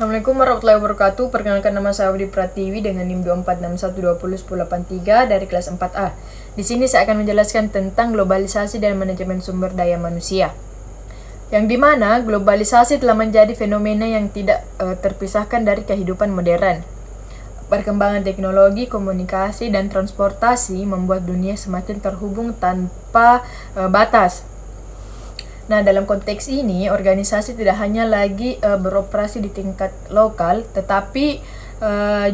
Assalamualaikum warahmatullahi wabarakatuh. Perkenalkan, nama saya Audi Pratiwi dengan NIM 2461201083 dari kelas 4A. Di sini saya akan menjelaskan tentang globalisasi dan manajemen sumber daya manusia. Yang dimana globalisasi telah menjadi fenomena yang tidak terpisahkan dari kehidupan modern. Perkembangan teknologi, komunikasi, dan transportasi membuat dunia semakin terhubung tanpa batas. Nah, dalam konteks ini, organisasi tidak hanya lagi beroperasi di tingkat lokal, tetapi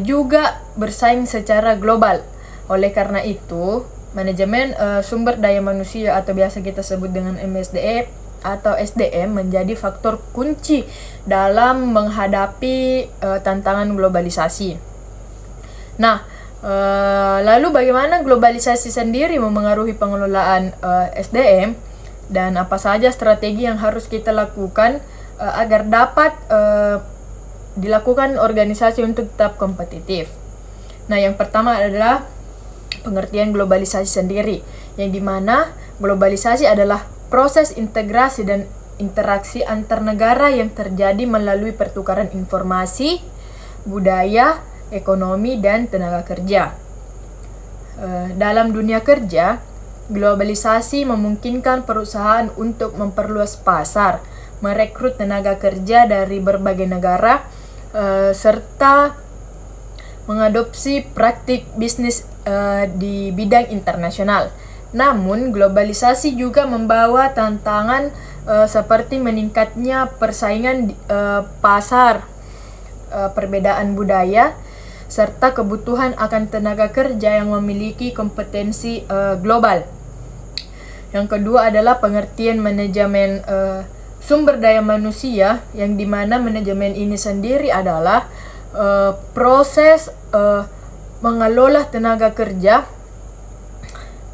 juga bersaing secara global. Oleh karena itu, manajemen sumber daya manusia atau biasa kita sebut dengan MSDM atau SDM menjadi faktor kunci dalam menghadapi tantangan globalisasi. Nah, lalu bagaimana globalisasi sendiri memengaruhi pengelolaan SDM? Dan apa saja strategi yang harus kita lakukan agar dapat dilakukan organisasi untuk tetap kompetitif. Nah, yang pertama adalah pengertian globalisasi sendiri, yang dimana globalisasi adalah proses integrasi dan interaksi antar negara yang terjadi melalui pertukaran informasi, budaya, ekonomi, dan tenaga kerja. Dalam dunia kerja, globalisasi memungkinkan perusahaan untuk memperluas pasar, merekrut tenaga kerja dari berbagai negara, serta mengadopsi praktik bisnis di bidang internasional. Namun, globalisasi juga membawa tantangan seperti meningkatnya persaingan pasar, perbedaan budaya, serta kebutuhan akan tenaga kerja yang memiliki kompetensi global. Yang kedua adalah pengertian manajemen sumber daya manusia, yang dimana manajemen ini sendiri adalah proses mengelola tenaga kerja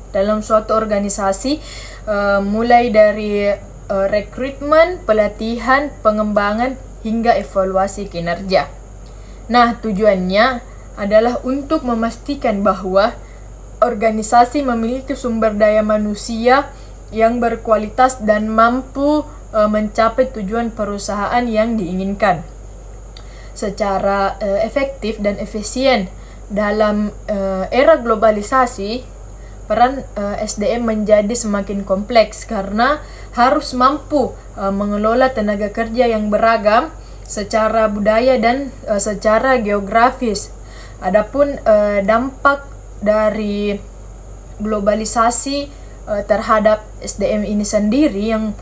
dalam suatu organisasi, mulai dari rekrutmen, pelatihan, pengembangan, hingga evaluasi kinerja. Nah, tujuannya adalah untuk memastikan bahwa organisasi memiliki sumber daya manusia yang berkualitas dan mampu mencapai tujuan perusahaan yang diinginkan secara efektif dan efisien. Dalam era globalisasi, peran SDM menjadi semakin kompleks karena harus mampu mengelola tenaga kerja yang beragam secara budaya dan secara geografis. Adapun dampak dari globalisasi terhadap SDM ini sendiri, yang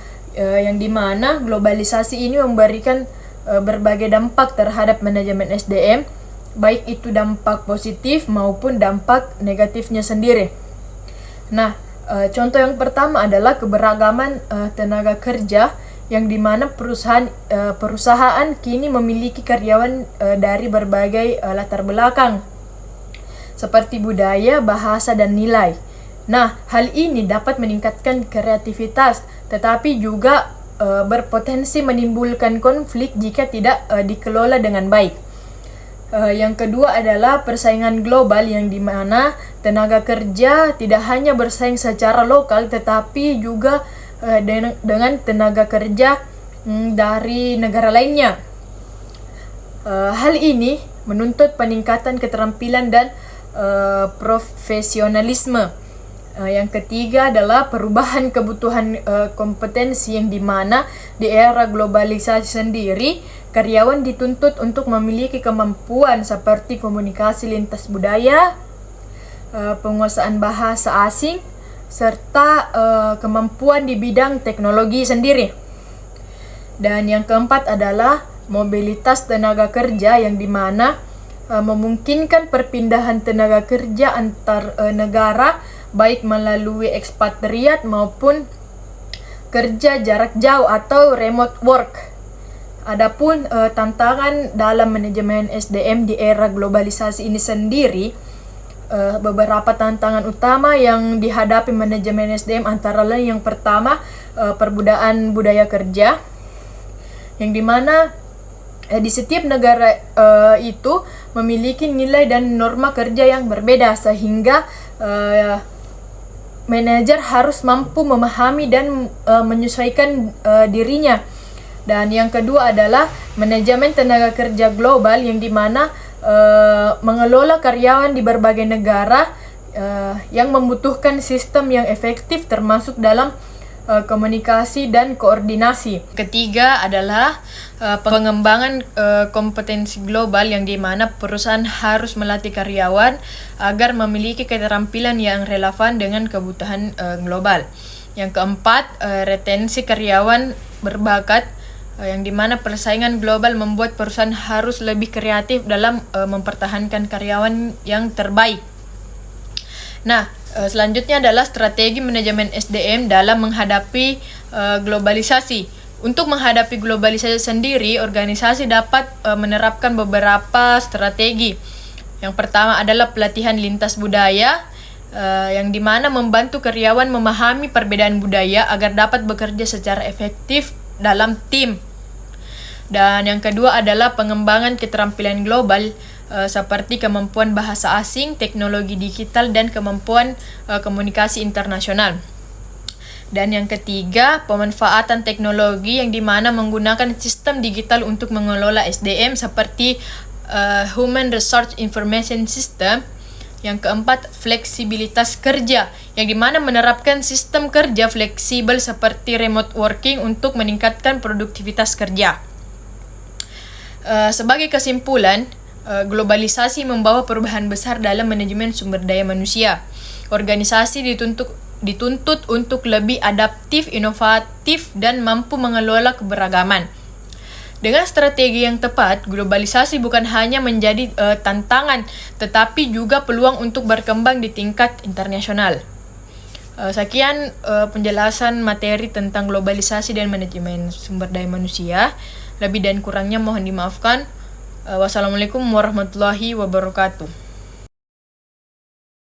dimana globalisasi ini memberikan berbagai dampak terhadap manajemen SDM, baik itu dampak positif maupun dampak negatifnya sendiri. Nah, contoh yang pertama adalah keberagaman tenaga kerja, yang dimana perusahaan kini memiliki karyawan dari berbagai latar belakang seperti budaya, bahasa, dan nilai. Nah, hal ini dapat meningkatkan kreativitas, tetapi juga berpotensi menimbulkan konflik jika tidak dikelola dengan baik. Yang kedua adalah persaingan global, yang dimana tenaga kerja tidak hanya bersaing secara lokal, tetapi juga dengan tenaga kerja dari negara lainnya. Hal ini menuntut peningkatan keterampilan dan profesionalisme. Yang ketiga adalah perubahan kebutuhan kompetensi, yang dimana di era globalisasi sendiri, karyawan dituntut untuk memiliki kemampuan seperti komunikasi lintas budaya, penguasaan bahasa asing, serta kemampuan di bidang teknologi sendiri. Dan yang keempat adalah mobilitas tenaga kerja, yang dimana memungkinkan perpindahan tenaga kerja antar negara, baik melalui ekspatriat maupun kerja jarak jauh atau remote work. Adapun tantangan dalam manajemen SDM di era globalisasi ini sendiri, beberapa tantangan utama yang dihadapi manajemen SDM antara lain, yang pertama perbudayaan budaya kerja, yang dimana di setiap negara itu memiliki nilai dan norma kerja yang berbeda, sehingga manajer harus mampu memahami dan menyesuaikan dirinya Dan yang kedua adalah manajemen tenaga kerja global, yang dimana mengelola karyawan di berbagai negara yang membutuhkan sistem yang efektif termasuk dalam komunikasi dan koordinasi. Ketiga adalah pengembangan kompetensi global, yang dimana perusahaan harus melatih karyawan agar memiliki keterampilan yang relevan dengan kebutuhan global. Yang keempat, retensi karyawan berbakat, yang dimana persaingan global membuat perusahaan harus lebih kreatif dalam mempertahankan karyawan yang terbaik. Nah, selanjutnya adalah strategi manajemen SDM dalam menghadapi globalisasi. Untuk menghadapi globalisasi sendiri, organisasi dapat menerapkan beberapa strategi. Yang pertama adalah pelatihan lintas budaya, yang dimana membantu karyawan memahami perbedaan budaya agar dapat bekerja secara efektif dalam tim. Dan yang kedua adalah pengembangan keterampilan global, seperti kemampuan bahasa asing, teknologi digital, dan kemampuan komunikasi internasional. Dan yang ketiga, pemanfaatan teknologi, yang dimana menggunakan sistem digital untuk mengelola SDM seperti Human Resource Information System. Yang keempat, fleksibilitas kerja, yang dimana menerapkan sistem kerja fleksibel seperti remote working untuk meningkatkan produktivitas kerja. Sebagai kesimpulan, globalisasi membawa perubahan besar dalam manajemen sumber daya manusia. Organisasi dituntut untuk lebih adaptif, inovatif, dan mampu mengelola keberagaman. Dengan strategi yang tepat, globalisasi bukan hanya menjadi tantangan, tetapi juga peluang untuk berkembang di tingkat internasional. Sekian penjelasan materi tentang globalisasi dan manajemen sumber daya manusia. Lebih dan kurangnya mohon dimaafkan. Wassalamualaikum warahmatullahi wabarakatuh.